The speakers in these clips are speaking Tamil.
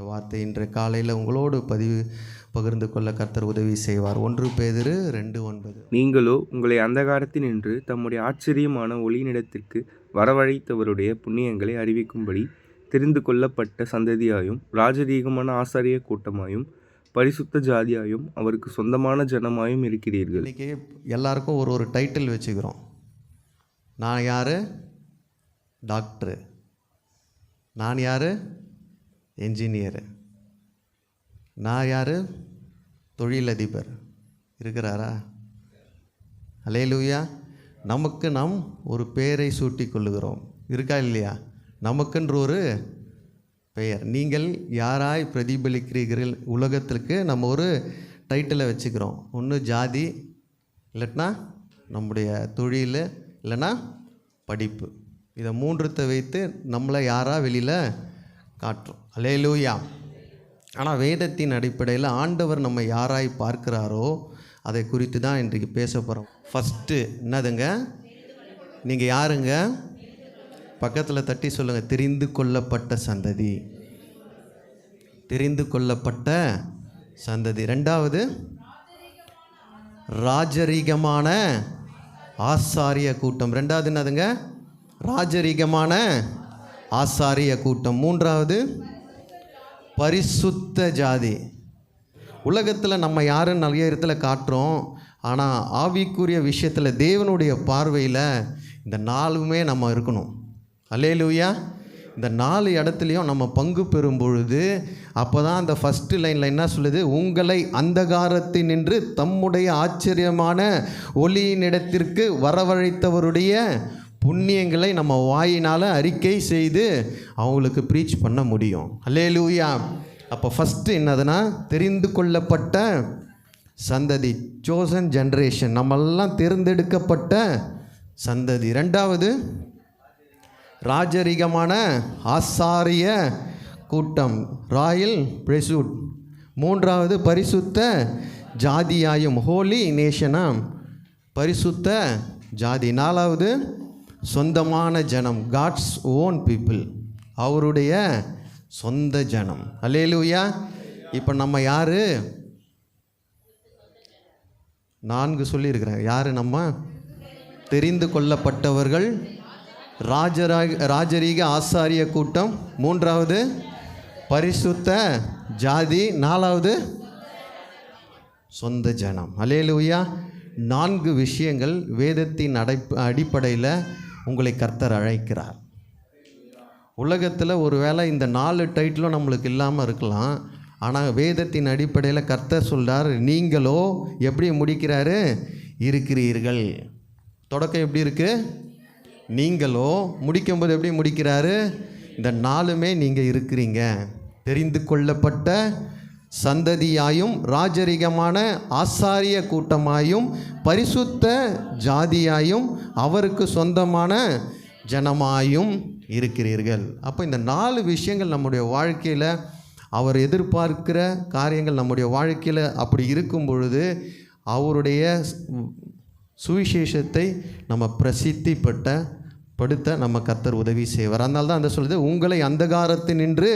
அந்த வார்த்தை இன்று காலையில் உங்களோடு பகிர்ந்து கொள்ள கர்த்தர் உதவி செய்வார். 1 பேதுரு 2:9. நீங்களோ உங்களை அந்தகாரத்தினின்று தம்முடைய ஆச்சரியமான ஒளியினிடத்திற்கு வரவழைத்தவருடைய புண்ணியங்களை அறிவிக்கும்படி தெரிந்து கொள்ளப்பட்ட சந்ததியாயும் ராஜரீகமான ஆசாரிய கூட்டமாயும் பரிசுத்த ஜாதியாயும் அவருக்கு சொந்தமான ஜனமாயும் இருக்கிறீர்கள். இன்றைக்கி எல்லாருக்கும் ஒரு டைட்டில் வச்சுக்கிறோம். நான் யார்? டாக்டரு. நான் யார்? என்ஜினியரு. நான் யார்? தொழிலதிபர். இருக்கிறாரா? அல்லேலூயா. நமக்கு நாம் ஒரு பெயரை சூட்டி கொள்ளுகிறோம். இருக்கா இல்லையா? நமக்கென்று ஒரு பெயர். நீங்கள் யாராய் பிரதிபலிக்கிறீர்கள் உலகத்திற்கு நம்ம ஒரு டைட்டிலை வச்சுக்கிறோம். ஒன்று ஜாதி, இல்லைன்னா நம்முடைய தொழில், இல்லைன்னா படிப்பு. இதை மூன்றுத்தை வைத்து நம்மளை யாராக வெளியில் காட்டுறோம். அல்லேலூயா. ஆனால் வேதத்தின் அடிப்படையில் ஆண்டவர் நம்ம யாராய் பார்க்கிறாரோ அதை குறித்து தான் இன்றைக்கு பேச போகிறோம். ஃபஸ்ட்டு என்னதுங்க? நீங்கள் யாருங்க? பக்கத்தில் தட்டி சொல்லுங்கள். தெரிந்து கொள்ளப்பட்ட சந்ததி. தெரிந்து கொள்ளப்பட்ட சந்ததி. 2வது ராஜரீகமான ஆசாரிய கூட்டம். 2வது என்னதுங்க? ராஜரீகமான ஆசாரிய கூட்டம். 3வது பரிசுத்த ஜாதி. உலகத்தில் நம்ம யாருன்னு நிறைய இடத்துல காட்டுறோம். ஆனால் ஆவிக்குரிய விஷயத்தில் தேவனுடைய பார்வையில் இந்த 4மே நம்ம இருக்கணும். அல்லேலூயா. இந்த 4 இடத்துலையும் நம்ம பங்கு பெறும் பொழுது அப்போ தான் அந்த ஃபஸ்ட்டு லைனில் என்ன சொல்லுது? உங்களை அந்தகாரத்தினின்று தம்முடைய ஆச்சரியமான ஒளியினிடத்திற்கு வரவழைத்தவருடைய புண்ணியங்களை நம்ம வாயினால் அறிக்கை செய்து அவங்களுக்கு ப்ரீச் பண்ண முடியும். அல்லேலூயா. அப்போ ஃபஸ்ட்டு என்னதுன்னா தெரிந்து கொள்ளப்பட்ட சந்ததி, சோசன் ஜென்ரேஷன். நம்மெல்லாம் தேர்ந்தெடுக்கப்பட்ட சந்ததி. 2வது ராஜரீகமான ஆசாரிய கூட்டம், ராயல் பிரிஸ்ஹுட். 3வது பரிசுத்த ஜாதியாயும், ஹோலி நேஷனாம், பரிசுத்த ஜாதி. 4வது சொந்தமான ஜனம், காட்ஸ் ஓன் பீப்புள், அவருடைய சொந்த ஜனம். அல்லேலூயா. இப்போ நம்ம யார்? 4 சொல்லியிருக்கிறேன். யார் நம்ம? தெரிந்து கொள்ளப்பட்டவர்கள், ராஜரீக ஆசாரிய கூட்டம், 3வது பரிசுத்த ஜாதி, 4வது சொந்த ஜனம். அல்லேலூயா. 4 விஷயங்கள் வேதத்தின் அடிப்படையில் உங்களை கர்த்தர் அழைக்கிறார். உலகத்தில் ஒரு வேளை இந்த 4 டைட்டிலும் நம்மளுக்கு இல்லாமல் இருக்கலாம். ஆனால் வேதத்தின் அடிப்படையில் கர்த்தர் சொல்கிறார், நீங்களோ எப்படி முடிக்கிறாரு? இருக்கிறீர்கள். தொடக்கம் எப்படி இருக்குது? நீங்களோ. முடிக்கும்போது எப்படி முடிக்கிறாரு? இந்த 4மே நீங்கள் இருக்கிறீங்க. தெரிந்து கொள்ளப்பட்ட சந்ததியாயும் ராஜரீகமான ஆசாரிய கூட்டமாயும் பரிசுத்த ஜாதியாயும் அவருக்கு சொந்தமான ஜனமாயும் இருக்கிறீர்கள். அப்போ இந்த 4 விஷயங்கள் நம்முடைய வாழ்க்கையில் அவர் எதிர்பார்க்கிற காரியங்கள் நம்முடைய வாழ்க்கையில் அப்படி இருக்கும் பொழுது அவருடைய சுவிசேஷத்தை நம்ம பிரசித்திப்படுத்த நம்ம கர்த்தர் உதவி செய்வார். அதனால தான் அந்த சொல்லுது, உங்களை அந்தகாரத்தினின்று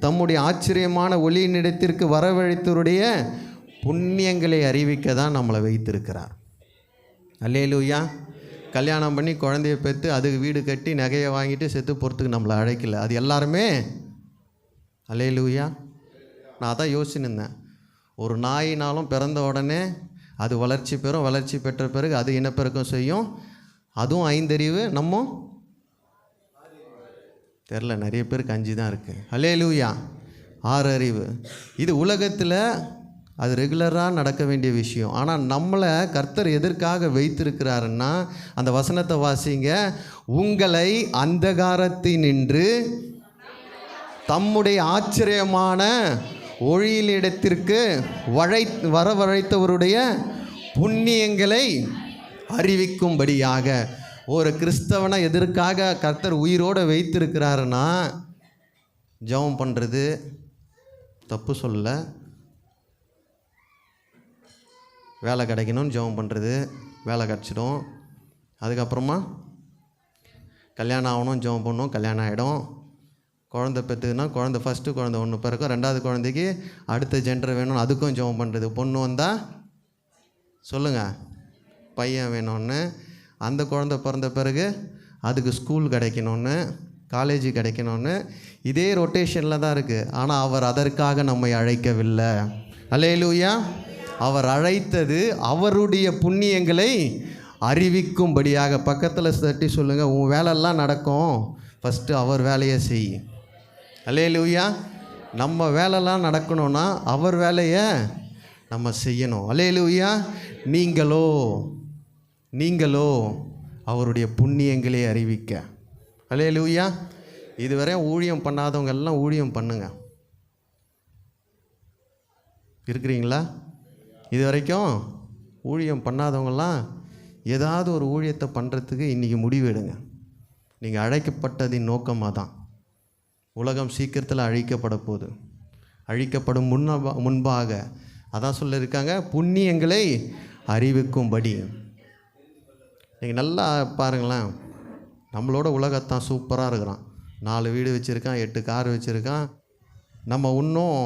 தம்முடைய ஆச்சரியமான ஒளியினிடத்திற்கு வரவழைத்தவருடைய புண்ணியங்களை அறிவிக்க தான் நம்மளை வைத்திருக்கிறார். அல்லேலூயா. கல்யாணம் பண்ணி குழந்தைய பெற்று அதுக்கு வீடு கட்டி நகையை வாங்கிட்டு செத்து போகிறதுக்கு நம்மளை அழைக்கல. அது எல்லாருமே. அல்லேலூயா. நான் அதான் யோசிச்சுருந்தேன். ஒரு நாயினாலும் பிறந்த உடனே அது வளர்ச்சி பெறும். வளர்ச்சி பெற்ற பிறகு அது இனப்பெருக்கம் செய்யும். அதுவும் 5 அறிவு. நம்ம தெரில, நிறைய பேருக்கு 5 தான் இருக்குது. அல்லேலூயா. 6 அறிவு. இது உலகத்தில் அது ரெகுலராக நடக்க வேண்டிய விஷயம். ஆனால் நம்மளை கர்த்தர் எதற்காக வைத்திருக்கிறாருன்னா, அந்த வசனத்தை வாசிங்க. உங்களை அந்தகாரத்தினின்று தம்முடைய ஆச்சரியமான ஒளியினிடத்திற்கு வரவழைத்தவருடைய புண்ணியங்களை அறிவிக்கும்படியாக. ஒரு கிறிஸ்தவனை எதற்காக கர்த்தர் உயிரோடு வைத்திருக்கிறாருன்னா, ஜெபம் பண்ணுறது தப்பு சொல்லலை, வேலை கிடைக்கணும்னு ஜெபம் பண்ணுறது, வேலை கிடச்சிடும். அதுக்கப்புறமா கல்யாணம் ஆகணும், ஜெபம் பண்ணணும், கல்யாணம் ஆகிடும். குழந்தை பெற்றுதுன்னா ஃபஸ்ட்டு குழந்தை ஒன்று பிறக்கும், ரெண்டாவது குழந்தைக்கு அடுத்த ஜெண்டர் வேணும்னு அதுக்கும் ஜெபம் பண்ணுறது. பொண்ணு வந்தால் சொல்லுங்கள் பையன் வேணும்னு, அந்த குழந்தை பிறந்த பிறகு அதுக்கு ஸ்கூல் கிடைக்கணும்னு, காலேஜ் கிடைக்கணும்னு, இதே ரொட்டேஷனில் தான் இருக்குது. ஆனால் அவர் அதற்காக நம்மை அழைக்கவில்லை. அல்லேலூயா. அவர் அழைத்தது அவருடைய புண்ணியங்களை அறிவிக்கும்படியாக. பக்கத்தில் தட்டி சொல்லுங்கள், உன் வேலையெல்லாம் நடக்கும், ஃபஸ்ட்டு அவர் வேலையை செய். அல்லேலூயா. நம்ம வேலைலாம் நடக்கணும்னா அவர் வேலையை நம்ம செய்யணும். அல்லேலூயா. நீங்களோ அவருடைய புண்ணியங்களை அறிவிக்க. அல்லேலூயா. இதுவரை ஊழியம் பண்ணாதவங்க எல்லாம் ஊழியம் பண்ணுங்க. இருக்கிறீங்களா? இது வரைக்கும் ஊழியம் பண்ணாதவங்கெல்லாம் ஏதாவது ஒரு ஊழியத்தை பண்ணுறதுக்கு இன்றைக்கி முடிவெடுங்க. நீங்கள் அழைக்கப்பட்டதின் நோக்கமாக தான். உலகம் சீக்கிரத்தில் அழிக்கப்பட போகுது. அழிக்கப்படும் முன்பாக அதான் சொல்லியிருக்காங்க, புண்ணியங்களை அறிவிக்கும்படி. நீங்கள் நல்லா பாருங்களேன், நம்மளோட உலகத்தான் சூப்பராக இருக்கிறான். 4 வீடு வச்சுருக்கான், 8 கார் வச்சுருக்கான். நம்ம இன்னும்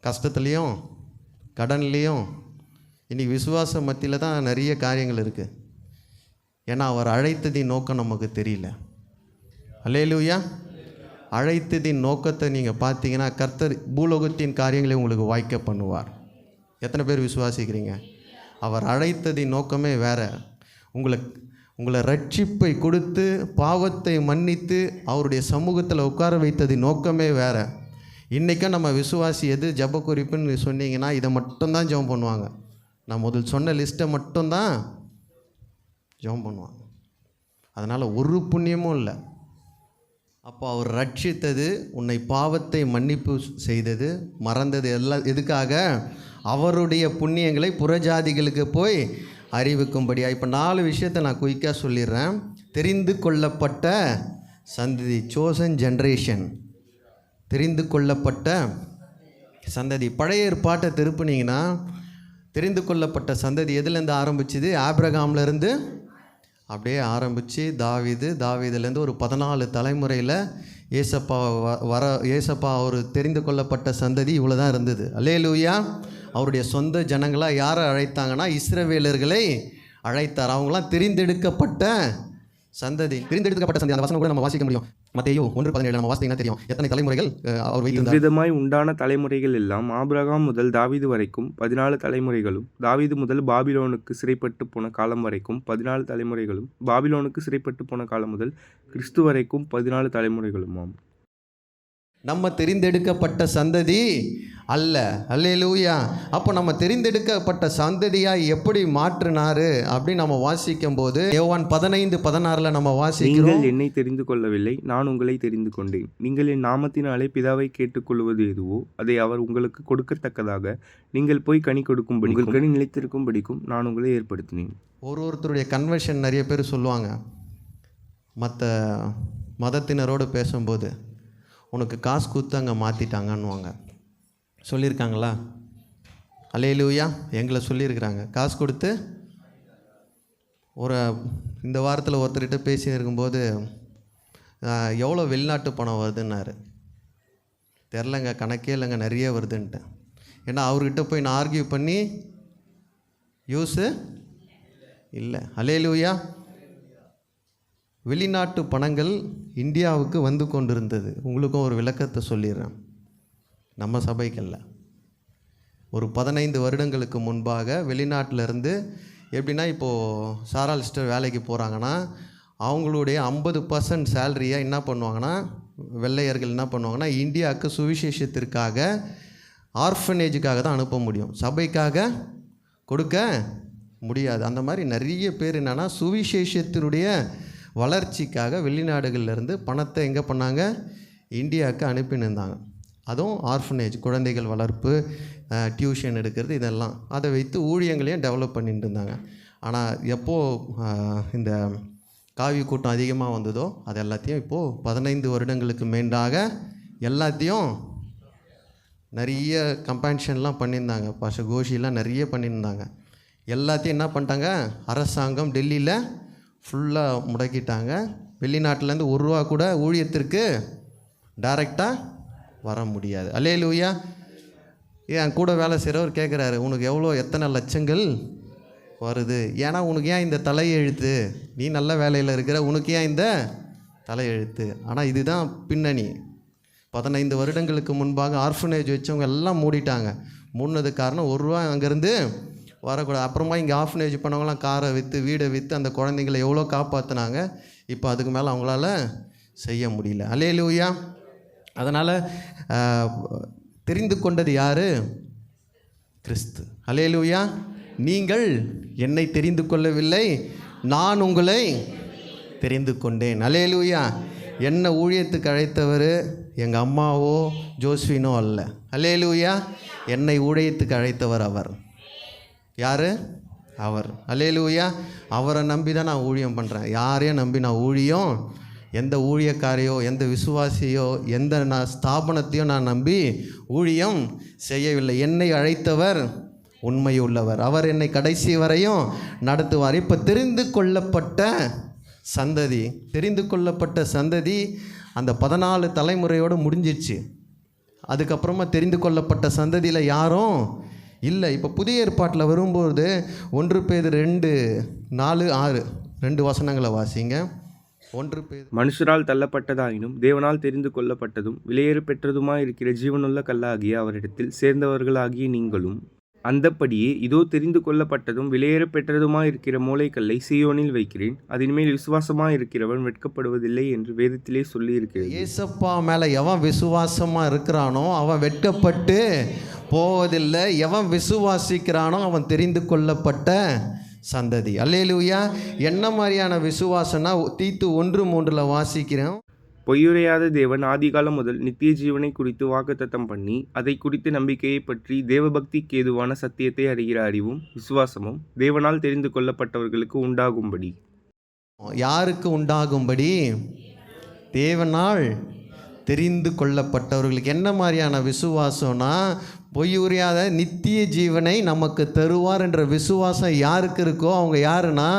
கஷ்டத்துலேயும் கடன்லேயும் இன்றைக்கி விசுவாச மத்தியில் தான் நிறைய காரியங்கள் இருக்குது. ஏன்னா அவர் அழைத்ததின் நோக்கம் நமக்கு தெரியல. அல்லேலூயா. அழைத்ததின் நோக்கத்தை நீங்கள் பார்த்தீங்கன்னா கர்த்தர் பூலோகத்தின் காரியங்களை உங்களுக்கு வாய்க்க பண்ணுவார். எத்தனை பேர் விசுவாசிக்கிறீங்க? அவர் அழைத்ததின் நோக்கமே வேறு. உங்களை ரட்சிப்பை கொடுத்து பாவத்தை மன்னித்து அவருடைய சமூகத்தில் உட்கார வைத்ததின் நோக்கமே வேறு. இன்றைக்கும் நம்ம விசுவாசி எது ஜப குறிப்புன்னு சொன்னீங்கன்னா இதை மட்டும்தான் ஜெபம் பண்ணுவாங்க. நான் முதல் சொன்ன லிஸ்ட்டை மட்டும்தான் ஜெபம் பண்ணுவாங்க. அதனால் ஒரு புண்ணியமும் இல்லை. அப்போ அவர் ரட்சித்தது, உன்னை பாவத்தை மன்னிப்பு செய்தது, மறந்தது எல்லாம் எதுக்காக? அவருடைய புண்ணியங்களை புறஜாதிகளுக்கு போய் அறிவிக்கும்படியா. இப்போ 4 விஷயத்தை நான் குயிக்காக சொல்லிடுறேன். தெரிந்து கொள்ளப்பட்ட சந்ததி, சோசன் ஜென்ரேஷன், தெரிந்து கொள்ளப்பட்ட சந்ததி. பழைய ஏற்பாட்டை திருப்பினீங்கன்னா தெரிந்து கொள்ளப்பட்ட சந்ததி எதுலேருந்து ஆரம்பிச்சுது? ஆபிரகாம்லேருந்து அப்படியே ஆரம்பித்து தாவீதுலேருந்து ஒரு 14 தலைமுறையில் ஏசப்பா ஒரு தெரிந்து கொள்ளப்பட்ட சந்ததி இவ்வளோ தான் இருந்தது. அல்லேலூயா. அவருடைய சொந்த ஜனங்களாக யாரை அழைத்தாங்கன்னா இஸ்ரவேலர்களை அழைத்தார். அவங்களாம் தெரிந்தெடுக்கப்பட்ட சந்ததி. தெரிந்தெடுக்கப்பட்ட சந்ததி. அந்த வசனம் கூட நம்ம வாசிக்க முடியும். மத்தேயு 1:17 நம்ம வாசித்தீங்கன்னா தெரியும் எத்தனை தலைமுறைகள் அவர் வைத்திருந்தார். விதமாய் உண்டான தலைமுறைகள் எல்லாம் ஆபிரகாம் முதல் தாவீது வரைக்கும் 14 தலைமுறைகளும், தாவீது முதல் பாபிலோனுக்கு சிறைப்பட்டு போன காலம் வரைக்கும் 14 தலைமுறைகளும், பாபிலோனுக்கு சிறைப்பட்டு போன காலம் முதல் கிறிஸ்து வரைக்கும் 14 தலைமுறைகளுமாம். நம்ம தெரிந்தெடுக்கப்பட்ட சந்ததி அல்ல. அல்லேலூயா. அப்போ நம்ம தெரிந்தெடுக்கப்பட்ட சந்ததியாக எப்படி மாற்றினாரு அப்படின்னு நம்ம வாசிக்கும் போது யோவான் 15:16 நம்ம வாசிக்கிறோம். நீங்கள் என்னை தெரிந்து கொள்ளவில்லை, நான் உங்களை தெரிந்து கொண்டேன். நீங்கள் என் நாமத்தினாலே பிதாவை கேட்டுக்கொள்வது எதுவோ அதை அவர் உங்களுக்கு கொடுக்கத்தக்கதாக நீங்கள் போய் கனி கொடுக்கும்படி, உங்கள் கனி நிலைத்திருக்கும்படிக்கும் நான் உங்களை ஏற்படுத்தினேன். ஒருத்தருடைய கன்வர்ஷன் நிறைய பேர் சொல்லுவாங்க. மற்ற மதத்தினரோடு பேசும்போது உனக்கு காசு கொடுத்து அங்கே மாற்றிட்டாங்கன்னுவாங்க. சொல்லியிருக்காங்களா? அல்லேலூயா. எங்களை சொல்லியிருக்கிறாங்க. காசு கொடுத்து இந்த வாரத்தில் ஒருத்தர்கிட்ட பேசி இருக்கும்போது எவ்வளோ வெளிநாட்டு பணம் வருதுன்னாரு. தெரிலங்க, கணக்கே இல்லைங்க, நிறைய வருதுன்ட்டேன். ஏன்னா அவர்கிட்ட போய் நான் ஆர்கியூ பண்ணி யூஸு இல்லை. அல்லேலூயா. வெளிநாட்டு பணங்கள் இந்தியாவுக்கு வந்து கொண்டிருந்தது. உங்களுக்கும் ஒரு விளக்கத்தை சொல்லிடுறேன். நம்ம சபைக்கல்ல, ஒரு 15 வருடங்களுக்கு முன்பாக வெளிநாட்டிலேருந்து எப்படின்னா, இப்போது சாராலிஸ்டர் வேலைக்கு போகிறாங்கன்னா அவங்களுடைய 50% சேலரியை என்ன பண்ணுவாங்கன்னா, வெள்ளையர்கள் என்ன பண்ணுவாங்கன்னா, இந்தியாவுக்கு சுவிசேஷத்திற்காக ஆர்ஃபனேஜுக்காக தான் அனுப்ப முடியும், சபைக்காக கொடுக்க முடியாது. அந்த மாதிரி நிறைய பேர் என்னென்னா சுவிசேஷத்தினுடைய வளர்ச்சிக்காக வெளிநாடுகள்லேருந்து பணத்தை எங்கே பண்ணாங்க? இந்தியாவுக்கு அனுப்பினிருந்தாங்க. அதுவும் ஆர்ஃபனேஜ், குழந்தைகள் வளர்ப்பு, டியூஷன் எடுக்கிறது, இதெல்லாம் அதை வைத்து ஊழியங்களையும் டெவலப் பண்ணிட்டு இருந்தாங்க. ஆனால் எப்போது இந்த காவி கூட்டம் அதிகமாக வந்ததோ அது எல்லாத்தையும் இப்போது 15 வருடங்களுக்கு மேலாக எல்லாத்தையும் நிறைய கம்பேன்ஷன்லாம் பண்ணியிருந்தாங்க. பாஷ கோஷிலாம் நிறைய பண்ணியிருந்தாங்க. எல்லாத்தையும் என்ன பண்ணிட்டாங்க? அரசாங்கம் டெல்லியில் ஃபுல்லாக முடக்கிட்டாங்க. வெளிநாட்டிலேருந்து ₹1 கூட ஊழியத்திற்கு டைரெக்டாக வர முடியாது. அல்லேலூயா. என் கூட வேலை செய்கிறவர் கேட்குறாரு, உனக்கு எத்தனை லட்சங்கள் வருது? ஏன்னா உனக்கு ஏன் இந்த தலையெழுத்து? நீ நல்ல வேலையில் இருக்கிற, உனக்கு ஏன் இந்த தலையெழுத்து? ஆனால் இதுதான் பின்னணி. 15 வருடங்களுக்கு முன்பாக ஆர்ஃபனேஜ் வச்சவங்க எல்லாம் மூடிட்டாங்க. மூடினதுக்கு காரணம் ₹1 அங்கேருந்து வரக்கூடாது. அப்புறமா இங்கே ஆர்ஃபனேஜ் பண்ணவங்களாம் காரை விற்று வீடை விற்று அந்த குழந்தைங்களை எவ்வளோ காப்பாற்றினாங்க. இப்போ அதுக்கு மேலே அவங்களால செய்ய முடியல. அல்லேலூயா. அதனால் தெரிந்து கொண்டது யார்? கிறிஸ்து. அல்லேலூயா. நீங்கள் என்னை தெரிந்து கொள்ளவில்லை, நான் உங்களை தெரிந்து கொண்டேன். அல்லேலூயா. என்ன ஊழியத்துக்கு அழைத்தவர் எங்கள் அம்மாவோ ஜோஸ்வினோ அல்ல. அல்லேலூயா. என்னை ஊழியத்துக்கு அழைத்தவர் அவர். யார்? அவர். அல்லேலூயா. அவரை நம்பி தான் நான் ஊழியம் பண்ணுறேன். யாரையும் நம்பி நான் ஊழியம், எந்த ஊழியக்காரையோ எந்த விசுவாசியோ எந்த ஸ்தாபனத்தையோ நான் நம்பி ஊழியம் செய்யவில்லை. என்னை அழைத்தவர் உண்மையுள்ளவர், அவர் என்னை கடைசி வரையும் நடத்துவார். இப்போ தெரிந்து கொள்ளப்பட்ட சந்ததி அந்த 14 தலைமுறையோடு முடிஞ்சிடுச்சு. அதுக்கப்புறமா தெரிந்து கொள்ளப்பட்ட சந்ததியில் யாரும் இல்லை. இப்போ புதிய ஏற்பாட்டில் வரும்போது 1 பேதுரு 2:4-6 2 வசனங்களை வாசிங்க. 1 பேதுரு. மனுஷரால் தள்ளப்பட்டதாயினும் தேவனால் தெரிந்து கொள்ளப்பட்டதும் விலையேற பெற்றதுமாயிருக்கிற ஜீவனுள்ள கல்லாகிய அவரிடத்தில் சேர்ந்தவர்களாகிய நீங்களும் அந்தப்படியே இதோ தெரிந்து கொள்ளப்பட்டதும் விலையேற பெற்றதுமாயிருக்கிற மூலைக்கல்லை சீயோனில் வைக்கிறேன், அதன்மேல் விசுவாசமாயிருக்கிறவன் வெட்கப்படுவதில்லை என்று வேதத்திலே சொல்லியிருக்கிறது. ஏசப்பா மேலே எவன் விசுவாசமாக இருக்கிறானோ அவன் வெட்கப்பட்டு போவதில்லை. எவன் விசுவாசிக்கிறானோ அவன் தெரிந்து கொள்ளப்பட்ட சந்ததி. அல்லேலூயா. என்ன மாதிரியான விசுவாசம்னா தீத்து 1:3 வாசிக்கிறேன். பொய்யுரையாத தேவன் ஆதிகாலம் முதல் நித்திய ஜீவனை குறித்து வாக்குத்தத்தம் பண்ணி அதை குறித்து நம்பிக்கையை பற்றி தேவபக்திக்கு ஏதுவான சத்தியத்தை அறிகிற அறிவும் விசுவாசமும் தேவனால் தெரிந்து கொள்ளப்பட்டவர்களுக்கு உண்டாகும்படி. யாருக்கு உண்டாகும்படி? தேவனால் தெரிந்து கொள்ளப்பட்டவர்களுக்கு. என்ன மாதிரியான விசுவாசம்னா பொய்யுரையாத நித்திய ஜீவனை நமக்கு தருவார் என்ற விசுவாசம் யாருக்கு இருக்கோ அவங்க யாருன்னா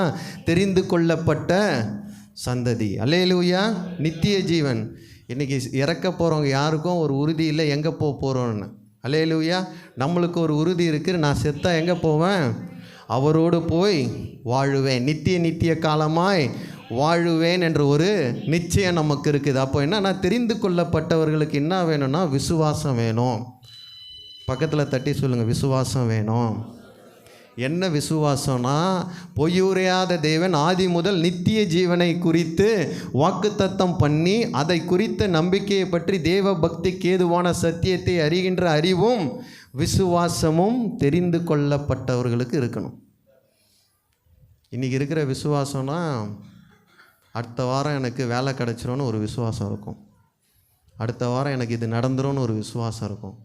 தெரிந்து கொள்ளப்பட்ட சந்ததி. அல்லேலூயா. நித்திய ஜீவன். இன்றைக்கி இறக்க போகிறவங்க யாருக்கும் ஒரு உறுதி இல்லை எங்கே போகிறோன்னு. அல்லேலூயா. நம்மளுக்கு ஒரு உறுதி இருக்குது, நான் செத்தா எங்கே போவேன்? அவரோடு போய் வாழுவேன், நித்திய காலமாய் வாழுவேன் என்ற ஒரு நிச்சயம் நமக்கு இருக்குது. அப்போ என்னன்னா தெரிந்து கொள்ளப்பட்டவர்களுக்கு என்ன வேணும்னா விசுவாசம் வேணும். பக்கத்தில் தட்டி சொல்லுங்கள், விசுவாசம் வேணும். என்ன விசுவாசம்னா பொய்யுரையாத தேவன் ஆதி முதல் நித்திய ஜீவனை குறித்து வாக்குத்தத்தம் பண்ணி அதை குறித்த நம்பிக்கையை பற்றி தேவ பக்திக்கு ஏதுவான சத்தியத்தை அறிகின்ற அறிவும் விசுவாசமும் தெரிந்து கொள்ளப்பட்டவர்களுக்கு இருக்கணும். இன்றைக்கி இருக்கிற விசுவாசம்னா அடுத்த வாரம் எனக்கு வேலை கிடச்சிரும்னு ஒரு விசுவாசம் இருக்கும், அடுத்த வாரம் எனக்கு இது நடந்துரும்னு ஒரு விசுவாசம் இருக்கும்.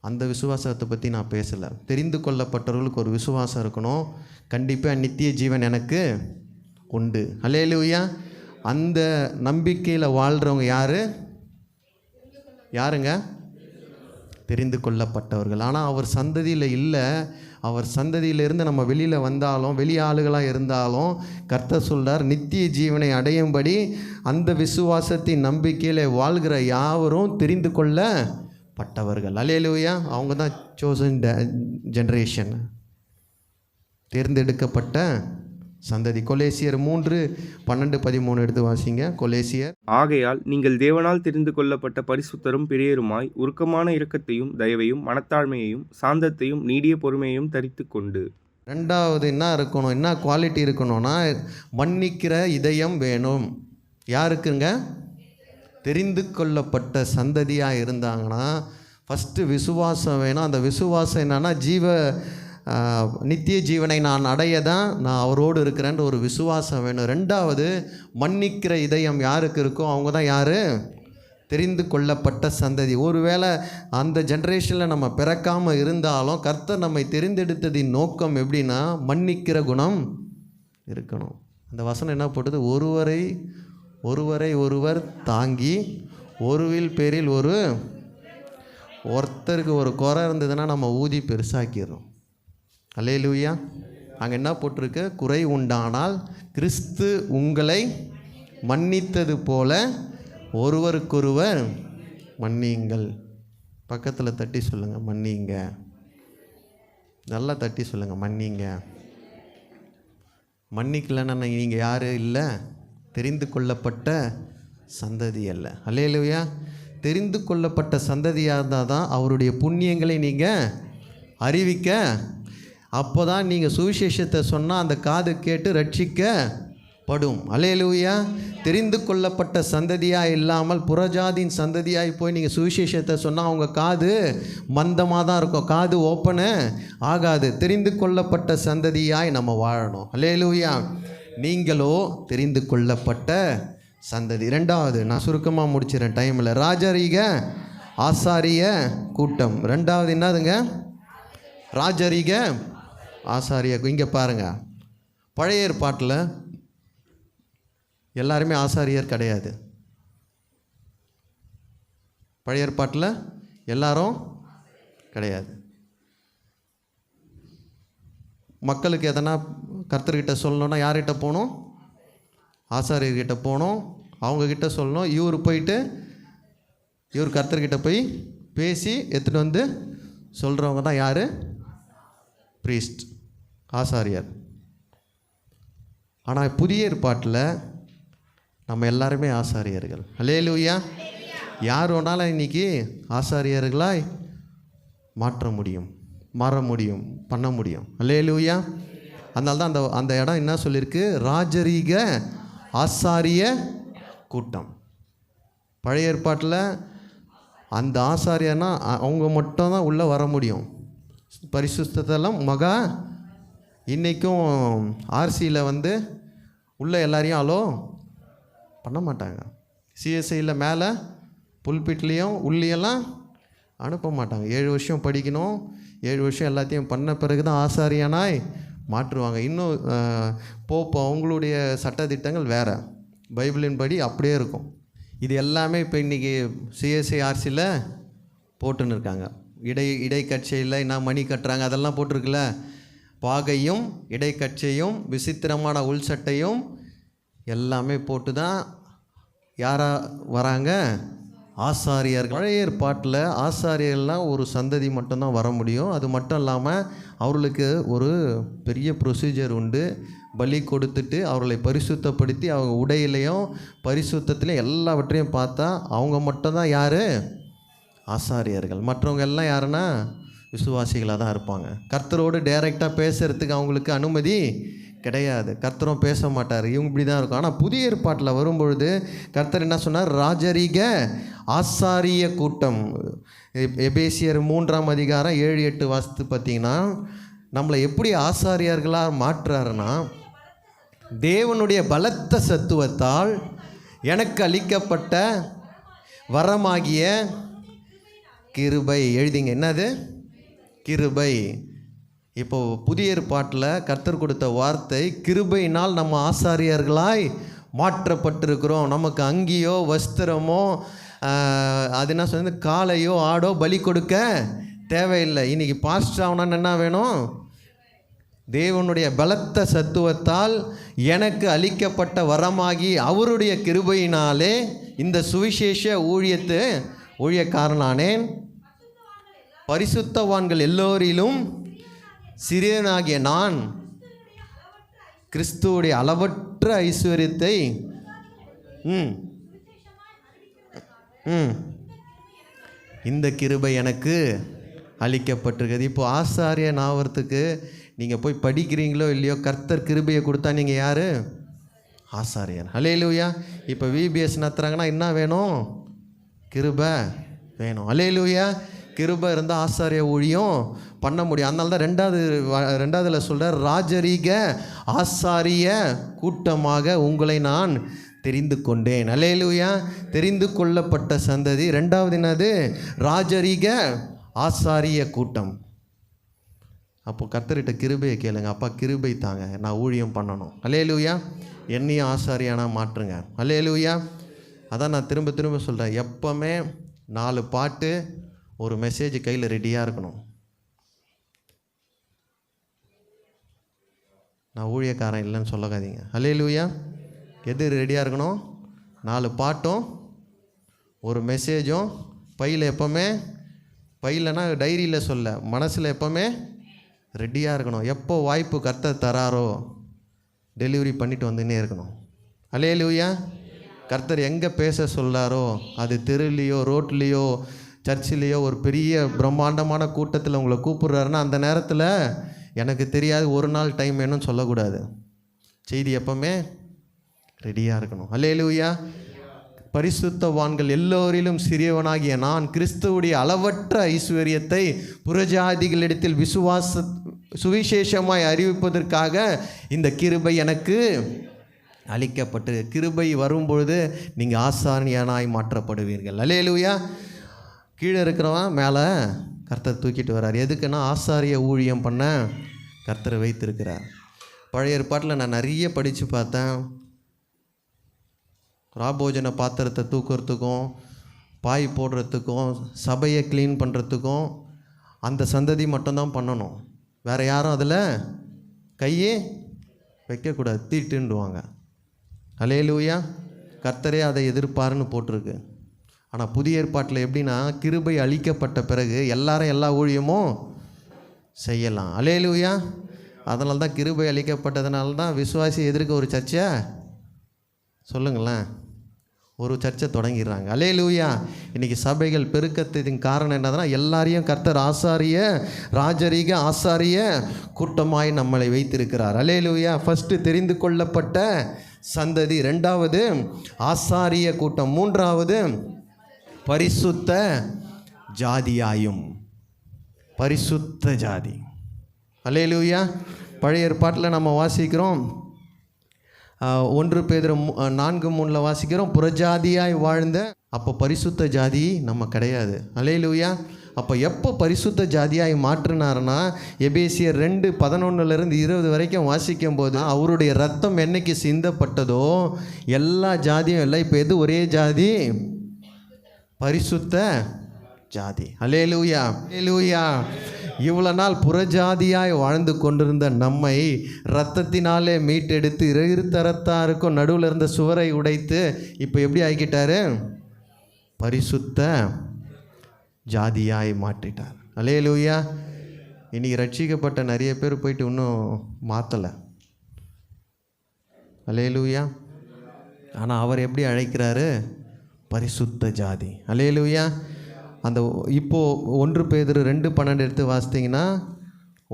அந்த விசுவாசத்தை பற்றி நான் பேசலை. தெரிந்து கொள்ளப்பட்டவர்களுக்கு ஒரு விசுவாசம் இருக்கணும். கண்டிப்பாக நித்திய ஜீவன் எனக்கு உண்டு. அல்லேலூயா. அந்த நம்பிக்கையில் வாழ்கிறவங்க யாருங்க? தெரிந்து கொள்ளப்பட்டவர்கள். ஆனால் அவர் சந்ததியில் இல்லை. அவர் சந்ததியிலிருந்து நம்ம வெளியில் வந்தாலும் வெளி ஆளுகளாக இருந்தாலும் கர்த்தர் சொல்றார், நித்திய ஜீவனை அடையும்படி அந்த விசுவாசத்தின் நம்பிக்கையில் வாழ்கிற யாவரும் தெரிந்து கொள்ளப்பட்டவர்கள். அல்லேலூயா. அவங்க தான் சோசன் ஜெனரேஷன், தேர்ந்தெடுக்கப்பட்ட சந்ததி. கொலேசியர் 3:12-13 எடுத்து வாசிங்க. கொலேசியர். ஆகையால் நீங்கள் தேவனால் தெரிந்து கொள்ளப்பட்ட பரிசுத்தரும் பிரியருமாய் உருக்கமான இரக்கத்தையும் தயவையும் மனத்தாழ்மையையும் சாந்தத்தையும் நீடிய பொறுமையையும் தரித்து கொண்டு. ரெண்டாவது என்ன இருக்கணும், என்ன குவாலிட்டி இருக்கணும்னா மன்னிக்கிற இதயம் வேணும். யாருக்குங்க? தெரிந்து கொள்ளப்பட்ட சந்ததியாக இருந்தாங்கன்னா ஃபஸ்ட்டு விசுவாசம் வேணும். அந்த விசுவாசம் என்னன்னா நித்திய ஜீவனை நான் அடைய தான் நான் அவரோடு இருக்கிறேன்ற ஒரு விசுவாசம் வேணும். ரெண்டாவது மன்னிக்கிற இதயம் யாருக்கு இருக்கோ அவங்க தான் யார்? தெரிந்து கொள்ளப்பட்ட சந்ததி. ஒருவேளை அந்த ஜென்ரேஷனில் நம்ம பிறக்காமல் இருந்தாலும் கர்த்தர் நம்மை தெரிந்தெடுத்ததின் நோக்கம் எப்படின்னா மன்னிக்கிற குணம் இருக்கணும். அந்த வசனம் என்ன போட்டது? ஒருவரை ஒருவர் தாங்கி ஒருவில் பேரில் ஒருத்தருக்கு ஒரு குறை இருந்ததுன்னா நம்ம ஊதி பெருசாக்கிடுறோம். அல்லேலூயா. அங்கே என்ன போட்டிருக்கு? குறை உண்டானால் கிறிஸ்து உங்களை மன்னித்தது போல ஒருவருக்கொருவர் மன்னியுங்கள். பக்கத்தில் தட்டி சொல்லுங்கள், மன்னிங்க. நல்லா தட்டி சொல்லுங்கள், மன்னிங்க. மன்னிக்கலைன்னா நீங்கள் யார்? இல்லை, தெரிந்து கொள்ளப்பட்ட சந்ததி அல்ல. அல்லேலூயா. தெரிந்து கொள்ளப்பட்ட சந்ததியாக இருந்தால் தான் அவருடைய புண்ணியங்களை நீங்கள் அறிவிக்க. அப்போ தான் நீங்கள் சுவிசேஷத்தை சொன்னால் அந்த காது கேட்டு ரட்சிக்கப்படும். அல்லேலூயா. தெரிந்து கொள்ளப்பட்ட சந்ததியாக இல்லாமல் புறஜாதியின் சந்ததியாகி போய் நீங்கள் சுவிசேஷத்தை சொன்னால் அவங்க காது மந்தமாக தான் இருக்கும், காது ஓப்பனு ஆகாது. தெரிந்து கொள்ளப்பட்ட சந்ததியாய் நம்ம வாழணும். அல்லேலூயா. நீங்களோ தெரிந்து கொள்ளப்பட்ட சந்ததி. ரெண்டாவது, நான் சுருக்கமாக முடிச்சிடறேன் டைமில். ராஜரீக ஆசாரிய கூட்டம். ரெண்டாவது என்னதுங்க? ராஜரீக ஆசாரிய. இங்கே பாருங்கள், பழைய ஏற்பாட்டில் எல்லாருமே ஆசாரியர் கிடையாது. பழைய ஏற்பாட்டில் எல்லாரும் கிடையாது. மக்களுக்கு எதனா கர்த்தர்கிட்ட சொல்லணுன்னா யார்கிட்ட போகணும்? ஆசாரியர்கிட்ட போகணும். அவங்கக்கிட்ட சொல்லணும். இவர் போயிட்டு இவர் கர்த்தர்கிட்ட போய் பேசி எடுத்துகிட்டு வந்து சொல்கிறவங்க தான் யார்? ப்ரீஸ்ட், ஆசாரியர். ஆனால் புதிய ஏற்பாட்டில் நம்ம எல்லாருமே ஆசாரியர்கள். அல்லேலூயா. யார் வேணாலும் இன்றைக்கி ஆசாரியர்களாய் மாற முடியும், பண்ண முடியும். அல்லேலூயா. அதனால தான் அந்த இடம் என்ன சொல்லியிருக்கு? ராஜரீக ஆசாரிய கூட்டம். பழைய ஏற்பாட்டில் அந்த ஆசாரியனா அவங்க மட்டும் தான் உள்ளே வர முடியும். பரிசுத்தத்தெல்லாம் மகா. இன்றைக்கும் ஆர்சியில் வந்து உள்ளே எல்லாரையும் அலோ பண்ண மாட்டாங்க. சிஎஸ்ஐயில் மேலே புல்பிட்லேயும் உள்ளேயெல்லாம் அனுப்ப மாட்டாங்க. 7 வருஷம் படிக்கணும். 7 வருஷம் எல்லாத்தையும் பண்ண பிறகு தான் ஆசாரியனாய் மாற்றுவாங்க. இன்னும் போப்போ அவங்களுடைய சட்டத்திட்டங்கள் வேறு, பைபிளின் படி அப்படியே இருக்கும். இது எல்லாமே இப்போ இன்றைக்கி சிஎஸ்ஐ ஆர்சியில் போட்டுன்னு இருக்காங்க. இடைக்கட்சியில் என்ன மணி கட்டுறாங்க அதெல்லாம் போட்டிருக்குல்ல. பாகையும் இடைக்கட்சியும் விசித்திரமான உள் சட்டையும் எல்லாமே போட்டு தான் யாராக வராங்க? ஆசாரியர்கள். பழைய ஏற்பாட்டில் ஆசாரியர்கள்லாம் ஒரு சந்ததி மட்டும்தான் வர முடியும். அது மட்டும் இல்லாமல் அவர்களுக்கு ஒரு பெரிய ப்ரொசீஜர் உண்டு. பலி கொடுத்துட்டு அவர்களை பரிசுத்தப்படுத்தி அவங்க உடையிலையும் பரிசுத்தத்துலேயும் எல்லாவற்றையும் பார்த்தா அவங்க மட்டும்தான் யார்? ஆசாரியர்கள். மற்றவங்க எல்லாம் யாருன்னா விசுவாசிகளாக தான் இருப்பாங்க. கர்த்தரோடு டைரெக்டாக பேசுகிறதுக்கு அவங்களுக்கு அனுமதி கிடையாது. கர்த்தரும் பேச மாட்டார். இவங்க இப்படி தான் இருக்கும். ஆனால் புதிய ஏற்பாட்டில் வரும்பொழுது கர்த்தர் என்ன சொன்னார்? ராஜரீக ஆசாரிய கூட்டம். எபேசியர் 3ஆம் அதிகாரம் 7-8 வாசித்து பார்த்தீங்கன்னா நம்மளை எப்படி ஆசாரியர்களாக மாற்றுறாருன்னா, தேவனுடைய பலத்த சத்துவத்தால் எனக்கு அளிக்கப்பட்ட வரமாகிய கிருபை. எழுதிங்க, என்னது? கிருபை. இப்போது புதிய ஏற்பாட்டில் கர்த்தர் கொடுத்த வார்த்தை, கிருபையினால் நம்ம ஆசாரியர்களாய் மாற்றப்பட்டிருக்கிறோம். நமக்கு அங்கியோ வஸ்திரமோ அது என்ன சொன்னது, காளையோ ஆடோ பலி கொடுக்க தேவையில்லை. இன்றைக்கி பாஸ்டர் ஆகணும்னு என்ன வேணும்? தேவனுடைய பலத்த சத்துவத்தால் எனக்கு அளிக்கப்பட்ட வரமாகி அவருடைய கிருபையினாலே இந்த சுவிசேஷ ஊழியக்காரனானேன். பரிசுத்தவான்கள் எல்லோரிலும் சிறியனாகிய நான் கிறிஸ்துவுடைய அளவற்ற ஐஸ்வர்யத்தை இந்த கிருபை எனக்கு அளிக்கப்பட்டிருக்குது. இப்போ ஆசாரியன் ஆகிறதுக்கு நீங்கள் போய் படிக்கிறீங்களோ இல்லையோ, கர்த்தர் கிருபையை கொடுத்தா நீங்கள் யார்? ஆசாரியர். அல்லேலூயா. இப்போ விபிஎஸ் நடத்துகிறாங்கன்னா என்ன வேணும்? கிருபை வேணும். அல்லேலூயா. கிருபை இருந்தால் ஆசாரிய ஊழியம் பண்ண முடியும். அதனால தான் ரெண்டாவதுல சொல்கிறார், ராஜரீக ஆசாரிய கூட்டமாக உங்களை நான் தெரிந்து கொண்டேன். அல்லேலூயா. தெரிந்து கொள்ளப்பட்ட சந்ததி. ரெண்டாவது என்னது? ராஜரீக ஆசாரிய கூட்டம். அப்போது கர்த்தர்கிட்ட கிருபையை கேளுங்க. அப்பா கிருபை தாங்க, நான் ஊழியம் பண்ணணும். அல்லேலூயா. என்னையும் ஆசாரியானா மாற்றுங்க. அல்லேலூயா. அதான் நான் திரும்ப திரும்ப சொல்கிறேன், எப்போவுமே 4 பாட்டு ஒரு மெசேஜ் கையில் ரெடியாக இருக்கணும். நான் ஊழியக்காரன் இல்லைன்னு சொல்லாதீங்க. அல்லேலூயா. எது ரெடியாக இருக்கணும்? 4 பாட்டும் ஒரு மெசேஜும் பையில் எப்போவுமே, பையிலனா டைரியில் சொல்ல, மனசில் எப்போவுமே ரெடியாக இருக்கணும். எப்போ வாய்ப்பு கர்த்தர் தராரோ டெலிவரி பண்ணிட்டு வந்துன்னே இருக்கணும். அல்லேலூயா. கர்த்தர் எங்கே பேச சொல்லாரோ, அது தெருலையோ ரோட்லேயோ சர்ச்சிலேயோ ஒரு பெரிய பிரம்மாண்டமான கூட்டத்தில் உங்களை கூப்பிட்றாருன்னா அந்த நேரத்தில் எனக்கு தெரியாது, ஒரு நாள் டைம் வேணும்னு சொல்லக்கூடாது. செய்தி எப்போவுமே ரெடியாக இருக்கணும். அல்லேலூயா. பரிசுத்தவான்கள் எல்லோரிலும் சிறியவனாகிய நான் கிறிஸ்துவுடைய அளவற்ற ஐஸ்வர்யத்தை புறஜாதிகளிடத்தில் சுவிசேஷமாய் அறிவிப்பதற்காக இந்த கிருபை எனக்கு அளிக்கப்பட்டு, கிருபை வரும்பொழுது நீங்கள் ஆசாரியனாய் மாற்றப்படுவீர்கள். அல்லேலூயா. கீழே இருக்கிறவன் மேலே கர்த்தர் தூக்கிட்டு வர்றார். எதுக்குன்னா ஆசாரிய ஊழியம் பண்ண கர்த்தரை வைத்திருக்கிறார். பழைய ஏற்பாட்டில் நான் நிறைய படித்து பார்த்தேன். ராபோஜன பாத்திரத்தை தூக்கிறதுக்கும் பாய் போடுறதுக்கும் சபையை க்ளீன் பண்ணுறதுக்கும் அந்த சந்ததி மட்டும்தான் பண்ணணும். வேறு யாரும் அதில் கையே வைக்கக்கூடாது, தீட்டுண்டுவாங்க. அல்லேலூயா. கர்த்தரே அதை எதிர்ப்பாருன்னு போட்டிருக்கு. ஆனால் புதிய ஏற்பாட்டில் எப்படின்னா கிருபை அளிக்கப்பட்ட பிறகு எல்லாரும் எல்லா ஊழியமும் செய்யலாம். அல்லேலூயா. அதனால தான் கிருபை அளிக்கப்பட்டதுனால தான் விசுவாசி எதிர்க்க ஒரு சர்ச்சை சொல்லுங்களேன், ஒரு சர்ச்சை தொடங்கிடுறாங்க. அல்லேலூயா. இன்றைக்கி சபைகள் பெருக்கத்தின் காரணம் என்னதுன்னா எல்லாரையும் கர்த்தர் ஆசாரிய ராஜரீக ஆசாரிய கூட்டமாய் நம்மளை வைத்திருக்கிறார். அல்லேலூயா. ஃபஸ்ட்டு தெரிந்து கொள்ளப்பட்ட சந்ததி, 2வது ஆசாரிய கூட்டம், 3வது பரிசுத்த ஜாதியாயும். பரிசுத்த ஜாதி. அல்லேலூயா. பழைய ஏற்பாட்டில் நம்ம வாசிக்கிறோம், 1 பேதுரு 4:3 வாசிக்கிறோம், புறஜாதியாய் வாழ்ந்த. அப்போ பரிசுத்த ஜாதி நம்ம கிடையாது. அல்லேலூயா. அப்போ எப்போ பரிசுத்த ஜாதியாய் மாற்றினார்னா எபேசியர் 2:11-20 வரைக்கும் வாசிக்கும் போது அவருடைய ரத்தம் என்னைக்கு சிந்தப்பட்டதோ எல்லா ஜாதியும் இல்லை. இப்போ எது ஒரே ஜாதி? பரிசுத்த ஜாதி. அல்லேலூயா. அல்லேலூயா. இவ்வளோ நாள் புறஜாதியாய் வாழ்ந்து கொண்டிருந்த நம்மை இரத்தத்தினாலே மீட்டெடுத்து இருதரத்தாருக்கும் நடுவில் இருந்த சுவரை உடைத்து இப்போ எப்படி ஆக்கிட்டாரு? பரிசுத்த ஜாதியாய் மாற்றிட்டார். அல்லேலூயா. இன்றைக்கி ரட்சிக்கப்பட்ட நிறைய பேர் போயிட்டு இன்னும் மாற்றலை. அல்லேலூயா. ஆனால் அவர் எப்படி அழைக்கிறாரு? பரிசுத்த ஜாதி. அல்லேலூயா. அந்த இப்போது 1 பேதுரு 2:12 எடுத்து வாசித்தீங்கன்னா,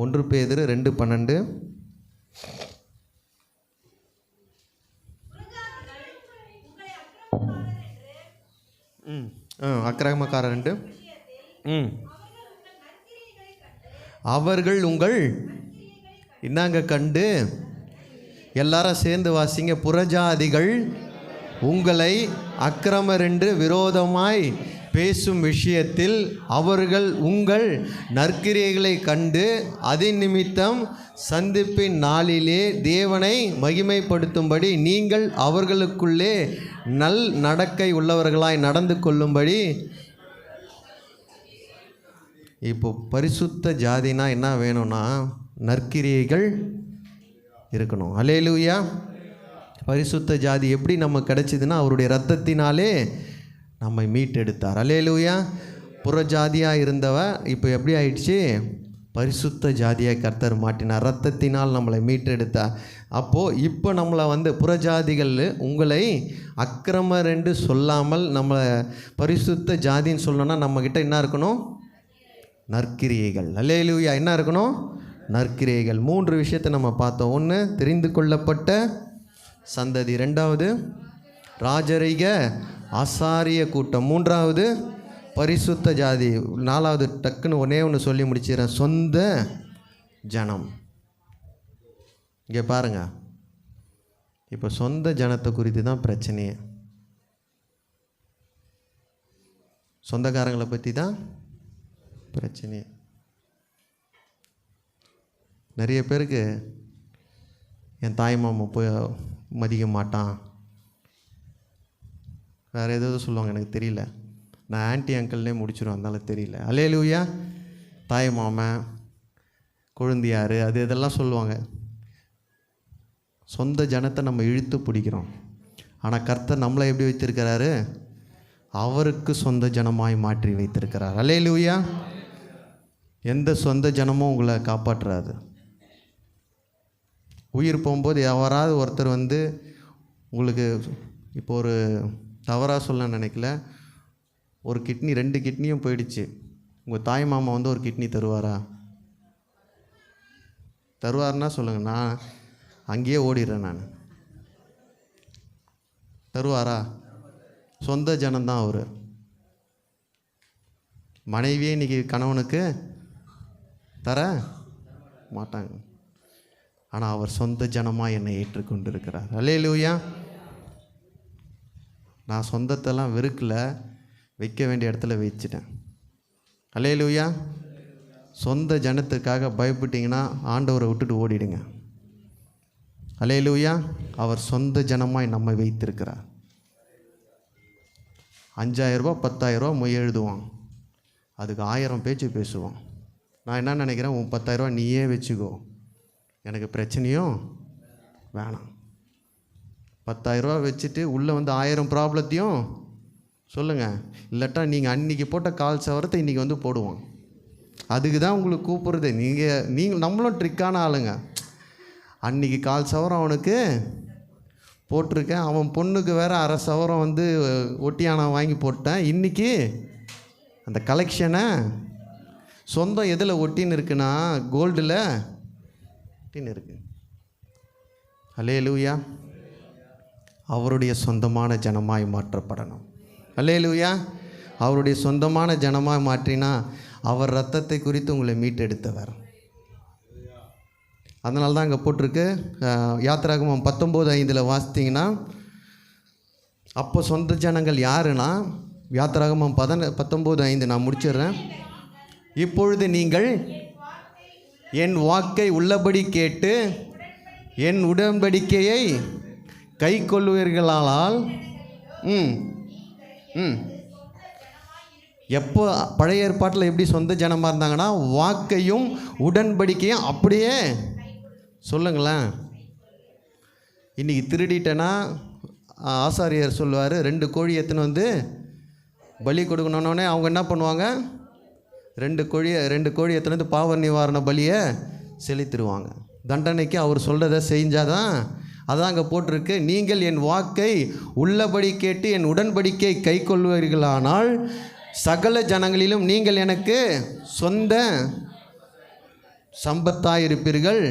1 பேதுரு 2:12, அக்கிரமக்காரர் 2, அவர்கள் உங்கள் என்னங்க கண்டு, எல்லாரும் சேர்ந்து வாசிங்க, புறஜாதிகள் உங்களை அக்கிரமர் என்று விரோதமாய் பேசும் விஷயத்தில் அவர்கள் உங்கள் நற்கிரியைகளை கண்டு அதன் நிமித்தம் சந்திப்பின் நாளிலே தேவனை மகிமைப்படுத்தும்படி நீங்கள் அவர்களுக்குள்ளே நல் நடக்கை உள்ளவர்களாய் நடந்து கொள்ளும்படி. இப்போ பரிசுத்த ஜாதினா என்ன வேணும்னா நற்கிரியைகள் இருக்கணும். அல்லேலூயா. பரிசுத்த ஜாதி எப்படி நமக்கு கிடைச்சிதுன்னா அவருடைய இரத்தத்தினாலே நம்மை மீட்டெடுத்தார். அல்லேலூயா. புறஜாதியாக இருந்தவ இப்போ எப்படி ஆயிடுச்சு? பரிசுத்த ஜாதியாக கர்த்தர் மாட்டினார். இரத்தத்தினால் நம்மளை மீட்டெடுத்தார். அப்போது இப்போ நம்மளை புறஜாதிகள் உங்களை அக்கிரமர் என்று சொல்லாமல் நம்மளை பரிசுத்த ஜாதின்னு சொல்லணும்னா நம்மக்கிட்ட என்ன இருக்கணும்? நற்கிரியைகள். அல்லேலூயா. என்ன இருக்கணும்? நற்கிரியைகள். 3 விஷயத்தை நம்ம பார்த்தோம். 1 தெரிந்து கொள்ளப்பட்ட சந்ததி, 2வது ராஜரீக ஆசாரிய கூட்டம், 3வது பரிசுத்த ஜாதி, 4வது டக்குன்னு ஒன்று சொல்லி முடிச்சிடறேன், சொந்த ஜனம். இங்கே பாருங்கள், இப்போ சொந்த ஜனத்தை குறித்து தான் பிரச்சனையே. சொந்தக்காரங்களை பற்றி தான் பிரச்சனையே. நிறைய பேருக்கு என் தாய் மாமா போய் மதிக்க மாட்டான், வேறு ஏதாவது சொல்லுவாங்க, எனக்கு தெரியல, நான் ஆன்ட்டி அங்கிள்னே முடிச்சிடும், அதனால தெரியல. அல்லேலூயா. தாய் மாமன் கொழுந்தியார் அது இதெல்லாம் சொல்லுவாங்க. சொந்த ஜனத்தை நம்ம இழுத்து பிடிக்கிறோம். ஆனால் கர்த்தர் நம்மளை எப்படி வைத்திருக்கிறாரு? அவருக்கு சொந்த ஜனமாய் மாற்றி வைத்திருக்கிறார். அல்லேலூயா. எந்த சொந்த ஜனமும் உங்களை காப்பாற்றாது. உயிர் போகும்போது யாராவது ஒருத்தர் வந்து உங்களுக்கு, இப்போ ஒரு தவறாக சொல்ல நினைக்கல, ஒரு கிட்னி 2 கிட்னியும் போயிடுச்சு. உங்கள் தாய் மாமா வந்து ஒரு கிட்னி தருவாரா? தருவார்னா சொல்லுங்கள், நான் அங்கேயே ஓடிடுறேன். நான் தருவாரா? சொந்த ஜனம்தான் அவர். மனைவியே இன்றைக்கி கணவனுக்கு தர மாட்டாங்க. ஆனால் அவர் சொந்த ஜனமாக என்னை ஏற்றுக்கொண்டு இருக்கிறார். அல்லேலூயா. நான் சொந்தத்தெல்லாம் வெறுக்கல, வைக்க வேண்டிய இடத்துல வச்சுட்டேன். அல்லேலூயா. சொந்த ஜனத்துக்காக பயப்பட்டீங்கன்னா ஆண்டவரை விட்டுட்டு ஓடிடுங்க. அல்லேலூயா. அவர் சொந்த ஜனமாய் நம்மை வைத்திருக்கிறார். 5000 ரூபா 10,000 ரூபா மொய் எழுதுவான், அதுக்கு 1000 பேச்சு பேசுவான். நான் என்ன நினைக்கிறேன், உன் 10,000 ரூபா நீயே வச்சுக்கோ, எனக்கு பிரச்சனையும் வேணாம். 10,000 ரூபா வச்சுட்டு உள்ளே வந்து 1000 ப்ராப்ளத்தையும் சொல்லுங்கள். இல்லாட்டா நீங்கள் அன்றைக்கி போட்ட கால் சவரத்தை இன்றைக்கி வந்து போடுவோம். அதுக்கு தான் உங்களுக்கு கூப்பிட்றது. நீங்கள் நம்மளும் ட்ரிக்கான ஆளுங்க. அன்றைக்கி கால் சவரம் அவனுக்கு போட்டிருக்கேன், அவன் பொண்ணுக்கு வேறு அரை சவரம் வந்து ஒட்டியானா வாங்கி போட்டேன். இன்றைக்கி அந்த கலெக்ஷனை சொந்தம் எதில் ஒட்டின்னு இருக்குன்னா கோல்டில் ஒட்டின்னு இருக்கு. அல்லேலூயா. அவருடைய சொந்தமான ஜனமாய் மாற்றப்படணும். அல்லேலூயா. அவருடைய சொந்தமான ஜனமாய் மாற்றினா அவர் இரத்தத்தை குறித்து உங்களை மீட்டெடுத்தவர். அதனால தான் அங்கே போட்டிருக்கு, யாத்திராகமம் 19:5 வாசித்தீங்கன்னா, அப்போ சொந்த ஜனங்கள் யாருன்னா, யாத்திராகமம் 19:5 நான் முடிச்சிடுறேன். இப்பொழுது நீங்கள் என் வாக்கை உள்ளபடி கேட்டு என் உடன்படிக்கையை கை கொள்வீர்களானால் எப்போ பழைய ஏற்பாட்டில் எப்படி சொந்த ஜனமாக இருந்தாங்கன்னா, வாக்கையும் உடன்படிக்கையும் அப்படியே சொல்லுங்களேன். இன்றைக்கி திருடிட்டேன்னா ஆசாரியர் சொல்லுவார், 2 கோழி எடுத்துன்னு வந்து பலி கொடுக்கணுன்னே அவங்க என்ன பண்ணுவாங்க, 2 கோழி எடுத்துன்னு வந்து பாவ நிவாரண பலியை செலுத்திடுவாங்க. தண்டனைக்கு அவர் சொல்கிறத செஞ்சாதான். அதான் அங்கே போட்டிருக்கு, நீங்கள் என் வாக்கை உள்ளபடி கேட்டு என் உடன்படிக்கை கை கொள்வீர்களானால் சகல ஜனங்களிலும் நீங்கள் எனக்கு சொந்த சம்பத்தாயிருப்பீர்கள்,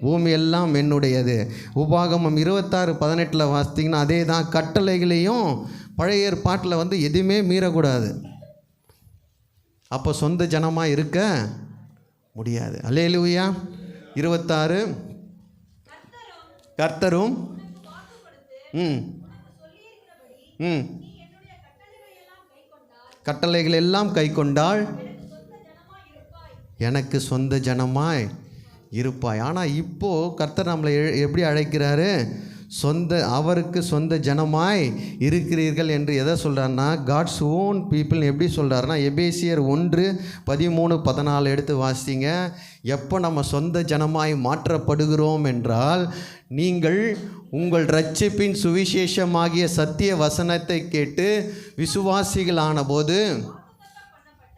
பூமி எல்லாம் என்னுடையது. உபாகமம் 26:18 வாசித்தீங்கன்னா அதே தான். கட்டளைகளையும் பழைய ஏற்பாட்டில் வந்து எதுவுமே மீறக்கூடாது. அப்போ சொந்த ஜனமாக இருக்க முடியாது. அல்லேலூயா. 26 கர்த்தரும் கட்டளைகள் எல்லாம் கை கொண்டால் எனக்கு சொந்த ஜனமாய் இருப்பாய். ஆனால் இப்போது கர்த்தர் நம்மளை எப்படி அழைக்கிறாரு? அவருக்கு சொந்த ஜனமாய் இருக்கிறீர்கள் என்று எதை சொல்கிறாருன்னா, காட்ஸ் ஓன் பீப்புள் எப்படி சொல்கிறாருன்னா, எபேசியர் 1:13-14 எடுத்து வாசிங்க. எப்போ நம்ம சொந்த ஜனமாய் மாற்றப்படுகிறோம் என்றால், நீங்கள் உங்கள் இரட்சிப்பின் சுவிசேஷமாகிய சத்திய வசனத்தை கேட்டு விசுவாசிகளான போது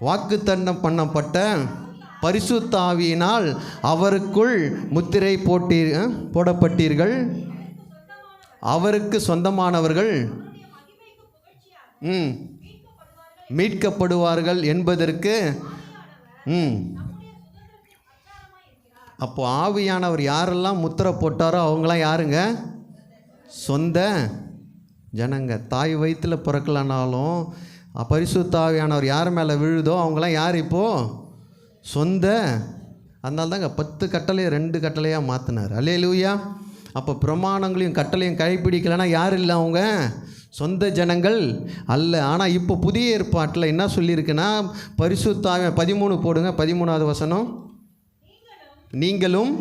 வாக்குத்தத்தம் பண்ணப்பட்ட பரிசுத்த ஆவியினால் அவருக்குள் முத்திரை போடப்பட்டீர்கள், அவருக்கு சொந்தமானவர்கள் மீட்கப்படுவார்கள் என்பதற்கு. அப்போ ஆவியானவர் யாரெல்லாம் முத்திரை போட்டாரோ அவங்களாம் யாருங்க? சொந்த ஜனங்க. தாய் வயிற்றில் பிறக்கலனாலும் பரிசுத்த ஆவியானவர் யார் மேலே விழுதோ அவங்களாம் யார்? இப்போது சொந்த. அதனால தாங்க 10 கட்டளையை 2 கட்டளையாக மாற்றினார். அல்லேலூயா. அப்போ பிரமாணங்களையும் கட்டளையும் கடைப்பிடிக்கலைன்னா யார் இல்லை? அவங்க சொந்த ஜனங்கள் அல்ல. ஆனால் இப்போ புதிய ஏற்பாட்டில் என்ன சொல்லியிருக்குன்னா, பரிசுத்த ஆவி 13 போடுங்க, 13வது வசனம். நீங்களும்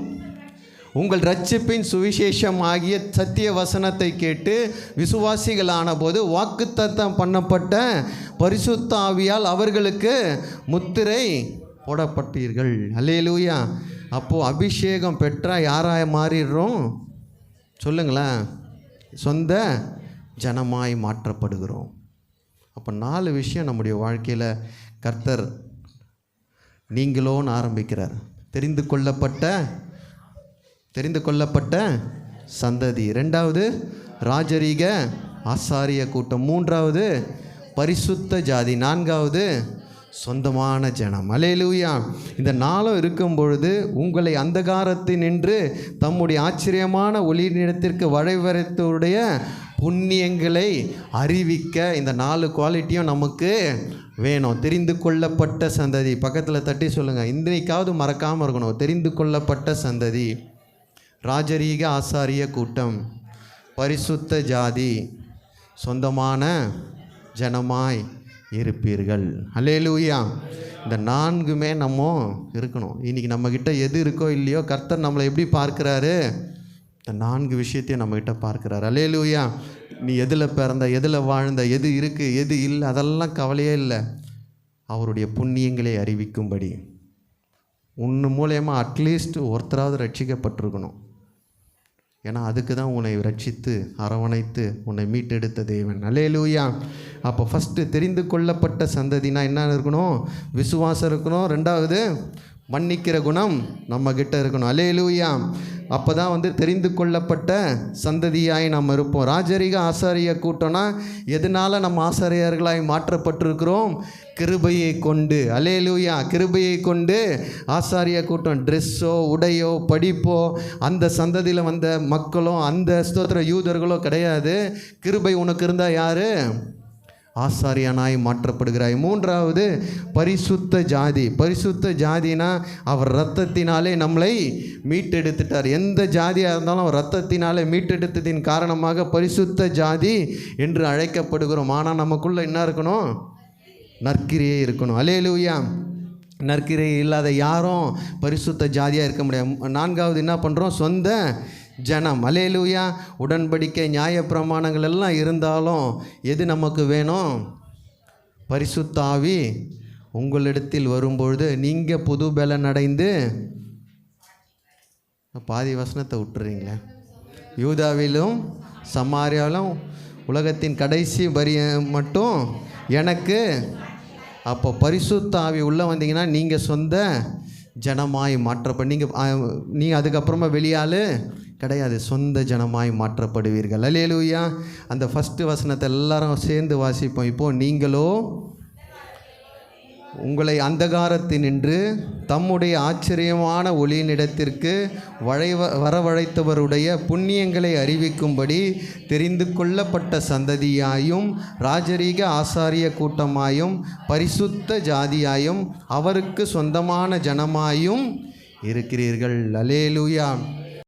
உங்கள் இரட்சிப்பின் சுவிசேஷம் ஆகிய சத்திய வசனத்தை கேட்டு விசுவாசிகளான போது வாக்குத்தத்தம் பண்ணப்பட்ட பரிசுத்த ஆவியால் அவர்களுக்கு முத்திரை போடப்பட்டீர்கள். அல்லேலூயா. அப்போது அபிஷேகம் பெற்றால் யாராக மாறிடுறோம்? சொல்லுங்களேன். சொந்த ஜனமாய் மாற்றப்படுகிறோம். அப்போ 4 விஷயம் நம்முடைய வாழ்க்கையில் கர்த்தர் நீங்களோன்னு ஆரம்பிக்கிறார். தெரிந்து கொள்ளப்பட்ட சந்ததி, 2வது ராஜரீக ஆசாரிய கூட்டம், 3வது பரிசுத்த ஜாதி, 4வது சொந்தமான ஜனம். அல்லேலூயா. இந்த 4 இருக்கும் பொழுது உங்களை அந்தகாரத்தினின்று தம்முடைய ஆச்சரியமான ஒளியினிடத்திற்கு வழிவரைத்தவருடைய புண்ணியங்களை அறிவிக்க இந்த 4 குவாலிட்டியும் நமக்கு வேணும். தெரிந்து கொள்ளப்பட்ட சந்ததி. பக்கத்தில் தட்டி சொல்லுங்கள், இன்றைக்காவது மறக்காமல் இருக்கணும். தெரிந்து கொள்ளப்பட்ட சந்ததி, ராஜரீக ஆசாரிய கூட்டம், பரிசுத்த ஜாதி, சொந்தமான ஜனமாய் இருப்பீர்கள். அல்லேலூயா. இந்த 4மே நம்ம இருக்கணும். இன்றைக்கி நம்மக்கிட்ட எது இருக்கோ இல்லையோ, கர்த்தர் நம்மளை எப்படி பார்க்குறாரு? இந்த 4 விஷயத்தையும் நம்மக்கிட்ட பார்க்குறாரு. அல்லேலூயா. நீ எதில் பிறந்த, எதில் வாழ்ந்த, எது இருக்குது எது இல்லை, அதெல்லாம் கவலையே இல்லை. அவருடைய புண்ணியங்களை அறிவிக்கும்படி உன்னு மூலயமா அட்லீஸ்ட் ஒருத்தராவது ரட்சிக்கப்பட்டிருக்கணும். ஏன்னா அதுக்கு தான் உன்னை ரட்சித்து அரவணைத்து உன்னை மீட்டெடுத்த தேவன். அல்லேலூயா. அப்போ ஃபஸ்ட்டு தெரிந்து கொள்ளப்பட்ட சந்ததினா என்ன இருக்கணும்? விசுவாசம் இருக்கணும். 2வது மன்னிக்கிற குணம் நம்மக்கிட்ட இருக்கணும். அல்லேலூயா. அப்போ தான் தெரிந்து கொள்ளப்பட்ட சந்ததியாய் நம்ம இருப்போம். ராஜரீக ஆசாரிய கூட்டம்னா எதனால் நம்ம ஆசாரியர்களாய் மாற்றப்பட்டிருக்கிறோம்? கிருபையை கொண்டு. அல்லேலூயா. கிருபையை கொண்டு ஆசாரிய கூட்டம். ட்ரெஸ்ஸோ உடையோ படிப்போ அந்த சந்ததியில் வந்த மக்களோ அந்த ஸ்தோத்திர யூதர்களோ கிடையாது. கிருபை உனக்கு இருந்தால் யார்? ஆசாரியனாய் மாற்றப்படுகிறாய். 3வது பரிசுத்த ஜாதி. பரிசுத்த ஜாதினா அவர் இரத்தத்தினாலே நம்மளை மீட்டெடுத்துட்டார். எந்த ஜாதியாக இருந்தாலும் அவர் இரத்தத்தினாலே மீட்டெடுத்ததின் காரணமாக பரிசுத்த ஜாதி என்று அழைக்கப்படுகிறோம். ஆனால் நமக்குள்ளே என்ன இருக்கணும்? நற்கிரியே இருக்கணும். அல்லேலூயா. நற்கிரியை இல்லாத யாரும் பரிசுத்த ஜாதியாக இருக்க முடியாது. 4வது என்ன பண்ணுறோம்? சொந்த ஜனம். அல்லேலூயா. உடன்படிக்கை நியாயப்பிரமாணங்கள் எல்லாம் இருந்தாலும் எது நமக்கு வேணும்? பரிசுத்த ஆவி உங்களிடத்தில் வரும்பொழுது நீங்கள் புது பலன் அடைந்து, பாதி வசனத்தை விட்டுறீங்களே, யூதாவிலும் சமாரியாவிலும் உலகத்தின் கடைசி வரிய மட்டும் எனக்கு. அப்போ பரிசுத்த ஆவி உள்ளே வந்தீங்கன்னா நீங்கள் சொந்த ஜனமாய் மாற்றப்பட, நீங்கள் அதுக்கப்புறமா வெளியால் கிடையாது, சொந்த ஜனமாய் மாற்றப்படுவீர்கள். அல்லேலூயா. அந்த ஃபஸ்ட்டு வசனத்தை எல்லாரும் சேர்ந்து வாசிப்போம். இப்போது நீங்களோ உங்களை அந்தகாரத்தினின்று தம்முடைய ஆச்சரியமான ஒளியினிடத்திற்கு வரவழைத்தவருடைய புண்ணியங்களை அறிவிக்கும்படி தெரிந்து கொள்ளப்பட்ட சந்ததியாயும் ராஜரீக ஆசாரிய கூட்டமாயும் பரிசுத்த ஜாதியாயும் அவருக்கு சொந்தமான ஜனமாயும் இருக்கிறீர்கள். அல்லேலூயா.